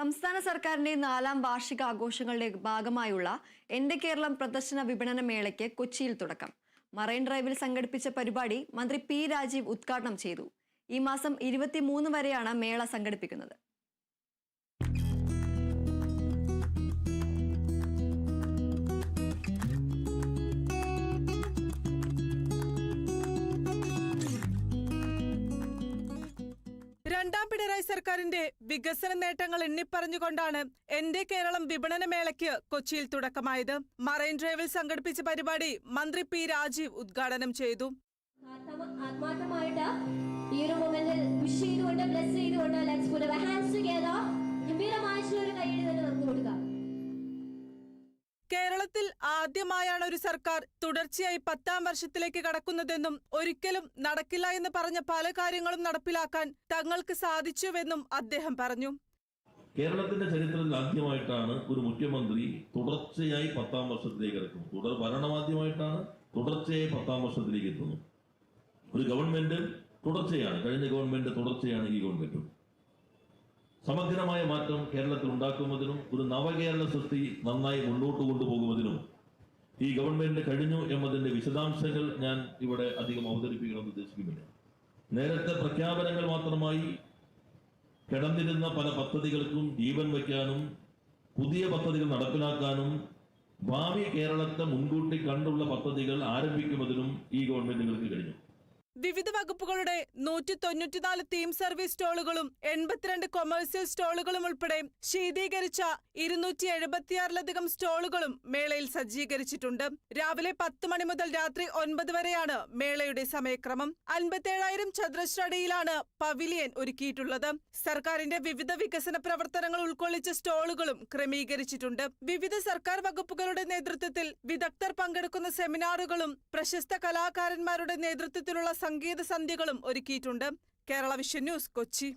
സംസ്ഥാന സർക്കാരിന്റെ 4ാം വാർഷികാഘോഷങ്ങളുടെ ഭാഗമായുള്ള എന്റെ കേരളം പ്രദർശന വിപണന മേളയ്ക്ക് കൊച്ചിയിൽ തുടക്കം. മറൈൻ ഡ്രൈവിൽ സംഘടിപ്പിച്ച പരിപാടി മന്ത്രി പി രാജീവ് ഉദ്ഘാടനം ചെയ്തു. ഈ മാസം 23 വരെയാണ് മേള സംഘടിപ്പിക്കുന്നത്. രണ്ടാം പിണറായി സർക്കാരിന്റെ വികസന നേട്ടങ്ങൾ എണ്ണിപ്പറഞ്ഞുകൊണ്ടാണ് എന്റെ കേരളം വിപണന മേളയ്ക്ക് കൊച്ചിയിൽ തുടക്കമായത്. മറൈൻ ഡ്രൈവിൽ സംഘടിപ്പിച്ച പരിപാടി മന്ത്രി പി രാജീവ് ഉദ്ഘാടനം ചെയ്തു. ആത്മാർത്ഥമായിട്ട് ഈ ഒരു മൊമെന്റിൽ വിഷ് ചെയ്തുകൊണ്ട് ബ്ലെസ് ചെയ്തുകൊണ്ട് let's put our hands together. ഗംഭീരമായിട്ടുള്ള ഒരു കൈയ്യടി തന്നെ നമുക്ക് കൊടുക്കാം. കേരളത്തിൽ ആദ്യമായാണ് ഒരു സർക്കാർ തുടർച്ചയായി 10ാം വർഷത്തിലേക്ക് കടക്കുന്നതെന്നും ഒരിക്കലും നടക്കില്ല എന്ന് പറഞ്ഞ പല കാര്യങ്ങളും നടപ്പിലാക്കാൻ തങ്ങൾക്ക് സാധിച്ചുവെന്നും അദ്ദേഹം പറഞ്ഞു. കേരളത്തിന്റെ ചരിത്രത്തിൽ ആദ്യമായിട്ടാണ് ഒരു മുഖ്യമന്ത്രി തുടർച്ചയായി 10ാം വർഷത്തിലേക്ക് കടക്കുന്നത്. തുടർ ഭരണമാദ്യമായിട്ടാണ് തുടർച്ചയായി 10ാം വർഷത്തിലേക്ക് എത്തുന്നത്. ഒരു ഗവൺമെന്റ് തുടർച്ചയാണ്, കഴിഞ്ഞ ഗവൺമെന്റ് തുടർച്ചയാണ് ഈ ഗവൺമെന്റും. സമഗ്രമായ മാറ്റം കേരളത്തിൽ ഉണ്ടാക്കുന്നതിനും ഒരു നവകേരള സൃഷ്ടി നന്നായി മുന്നോട്ട് കൊണ്ടുപോകുന്നതിനും ഈ ഗവൺമെന്റ് കഴിഞ്ഞു എന്നതിന്റെ വിശദാംശങ്ങൾ ഞാൻ ഇവിടെ അധികം അവതരിപ്പിക്കണമെന്ന് ഉദ്ദേശിക്കുന്നില്ല. നേരത്തെ പ്രഖ്യാപനങ്ങൾ മാത്രമായി കിടന്നിരുന്ന പല പദ്ധതികൾക്കും ജീവൻ വയ്ക്കാനും പുതിയ പദ്ധതികൾ നടപ്പിലാക്കാനും ഭാവി കേരളത്തെ മുൻകൂട്ടി കണ്ടുള്ള പദ്ധതികൾ ആരംഭിക്കുന്നതിനും ഈ ഗവൺമെന്റുകൾക്ക് കഴിഞ്ഞു. വിവിധ വകുപ്പുകളുടെ 194 തീം സർവീസ് സ്റ്റോളുകളും 82 കൊമേഴ്സ്യൽ സ്റ്റോളുകളും ഉൾപ്പെടെ ശീതീകരിച്ച 276ലധികം സ്റ്റോളുകളും മേളയിൽ സജ്ജീകരിച്ചിട്ടുണ്ട്. രാവിലെ 10 മണി മുതൽ രാത്രി 9 വരെയാണ് മേളയുടെ സമയക്രമം. 57,000 ചതുരശ്ര അടിയിലാണ് പവിലിയൻ ഒരുക്കിയിട്ടുള്ളത്. സർക്കാരിന്റെ വിവിധ വികസന പ്രവർത്തനങ്ങൾ ഉൾക്കൊള്ളിച്ച സ്റ്റോളുകളും ക്രമീകരിച്ചിട്ടുണ്ട്. വിവിധ സർക്കാർ വകുപ്പുകളുടെ നേതൃത്വത്തിൽ വിദഗ്ധർ പങ്കെടുക്കുന്ന സെമിനാറുകളും പ്രശസ്ത കലാകാരന്മാരുടെ നേതൃത്വത്തിലുള്ള സംഗീത സന്ധ്യകളും ഒരുക്കിയിട്ടുണ്ട്. Kerala vision news, Kochi.